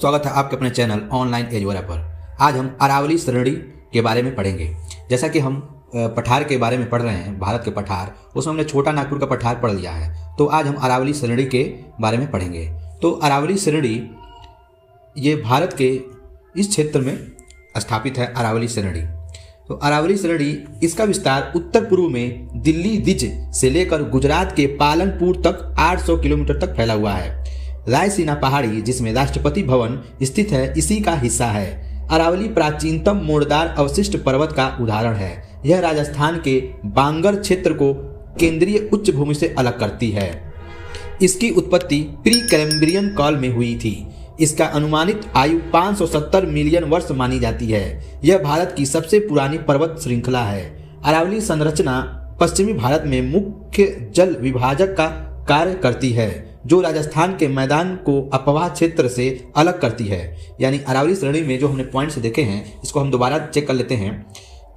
स्वागत है आपके अपने चैनल ऑनलाइन एजवरा पर। आज हम अरावली श्रेणी के बारे में पढ़ेंगे। जैसा कि हम पठार के बारे में पढ़ रहे हैं, भारत के पठार, उसमें हमने छोटा नागपुर का पठार पढ़ लिया है, तो आज हम अरावली श्रेणी के बारे में पढ़ेंगे। तो अरावली श्रेणी ये भारत के इस क्षेत्र में स्थापित है। अरावली श्रेणी, तो अरावली श्रेणी इसका विस्तार उत्तर पूर्व में दिल्ली दिज से लेकर गुजरात के पालनपुर तक 800 किलोमीटर तक फैला हुआ है। रायसीना पहाड़ी जिसमें राष्ट्रपति भवन स्थित है, इसी का हिस्सा है। अरावली प्राचीनतम मोड़दार अवशिष्ट पर्वत का उदाहरण है। यह राजस्थान के बांगर क्षेत्र को केंद्रीय उच्च भूमि से अलग करती है। इसकी उत्पत्ति प्री कैम्ब्रियन काल में हुई थी। इसका अनुमानित आयु 570 मिलियन वर्ष मानी जाती है। यह भारत की सबसे पुरानी पर्वत श्रृंखला है। अरावली संरचना पश्चिमी भारत में मुख्य जल विभाजक का कार्य करती है, जो राजस्थान के मैदान को अपवाह क्षेत्र से अलग करती है। यानी अरावली श्रेणी में जो हमने पॉइंट्स देखे हैं, इसको हम दोबारा चेक कर लेते हैं।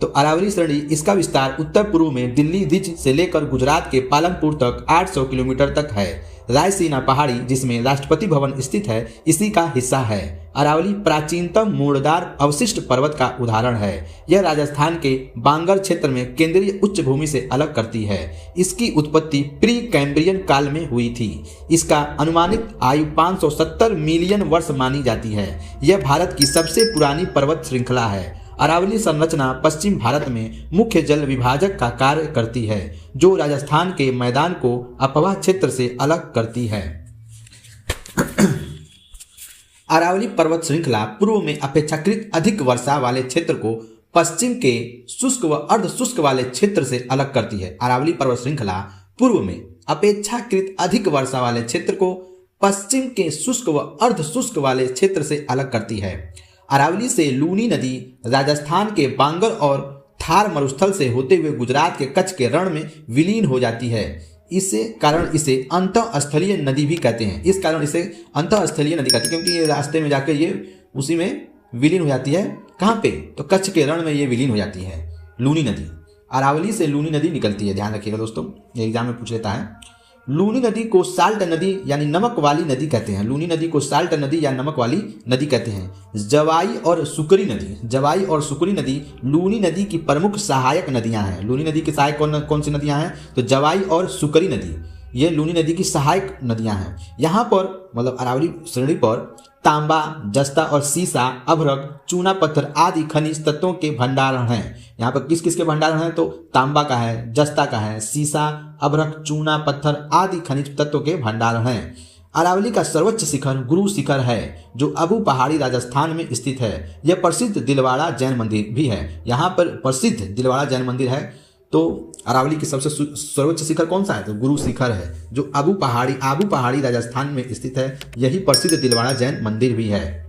तो अरावली श्रेणी इसका विस्तार उत्तर पूर्व में दिल्ली दिज से लेकर गुजरात के पालनपुर तक 800 किलोमीटर तक है। रायसीना पहाड़ी जिसमें राष्ट्रपति भवन स्थित है, इसी का हिस्सा है। अरावली प्राचीनतम मोड़दार अवशिष्ट पर्वत का उदाहरण है। यह राजस्थान के बांगर क्षेत्र में केंद्रीय उच्च भूमि से अलग करती है। इसकी उत्पत्ति प्री कैम्ब्रियन काल में हुई थी। इसका अनुमानित आयु 570 मिलियन वर्ष मानी जाती है। यह भारत की सबसे पुरानी पर्वत श्रृंखला है। अरावली संरचना पश्चिम भारत में मुख्य जल विभाजक का कार्य करती है, जो राजस्थान के मैदान को अपवाह क्षेत्र से अलग करती है। अरावली पर्वत श्रृंखला पूर्व में अपेक्षाकृत अधिक वर्षा वाले क्षेत्र को पश्चिम के शुष्क व अर्ध शुष्क वाले क्षेत्र से अलग करती है। अरावली पर्वत श्रृंखला पूर्व में अपेक्षाकृत अधिक वर्षा वाले क्षेत्र को पश्चिम के शुष्क व अर्ध शुष्क वाले क्षेत्र से अलग करती है। अरावली से लूनी नदी राजस्थान के बांगर और थार मरुस्थल से होते हुए गुजरात के कच्छ के रण में विलीन हो जाती है। इसे कारण इसे अंतःस्थलीय नदी भी कहते हैं। इस कारण इसे अंतःस्थलीय नदी कहते हैं, क्योंकि ये रास्ते में जाकर ये उसी में विलीन हो जाती है। कहाँ पे? तो कच्छ के रण में ये विलीन हो जाती है लूनी नदी। अरावली से लूनी नदी निकलती है, ध्यान रखिएगा दोस्तों, ये एग्जाम में पूछ लेता है। लूनी नदी को साल्ट नदी यानी नमक वाली नदी कहते हैं। लूनी नदी को साल्ट नदी या नमक वाली नदी कहते हैं। जवाई और सुकरी नदी लूनी नदी की प्रमुख सहायक नदियां हैं। लूनी नदी की सहायक कौन सी नदियां हैं? तो जवाई और सुकरी नदी, ये लूनी नदी की सहायक नदियां हैं। यहाँ पर मतलब अरावली श्रेणी पर तांबा, जस्ता और सीसा, अभ्रक, चूना पत्थर आदि खनिज तत्वों के भंडारण हैं। यहाँ पर किस किस के भंडारण हैं? तो तांबा का है, जस्ता का है, सीसा, अभ्रक, चूना पत्थर आदि खनिज तत्वों के भंडारण हैं। अरावली का सर्वोच्च शिखर गुरु शिखर है, जो अबू पहाड़ी राजस्थान में स्थित है। यह प्रसिद्ध दिलवाड़ा जैन मंदिर भी है। यहाँ पर प्रसिद्ध दिलवाड़ा जैन मंदिर है। तो अरावली की सबसे सर्वोच्च शिखर कौन सा है? तो गुरु शिखर है, जो आबू पहाड़ी राजस्थान में स्थित है। यही प्रसिद्ध दिलवाड़ा जैन मंदिर भी है।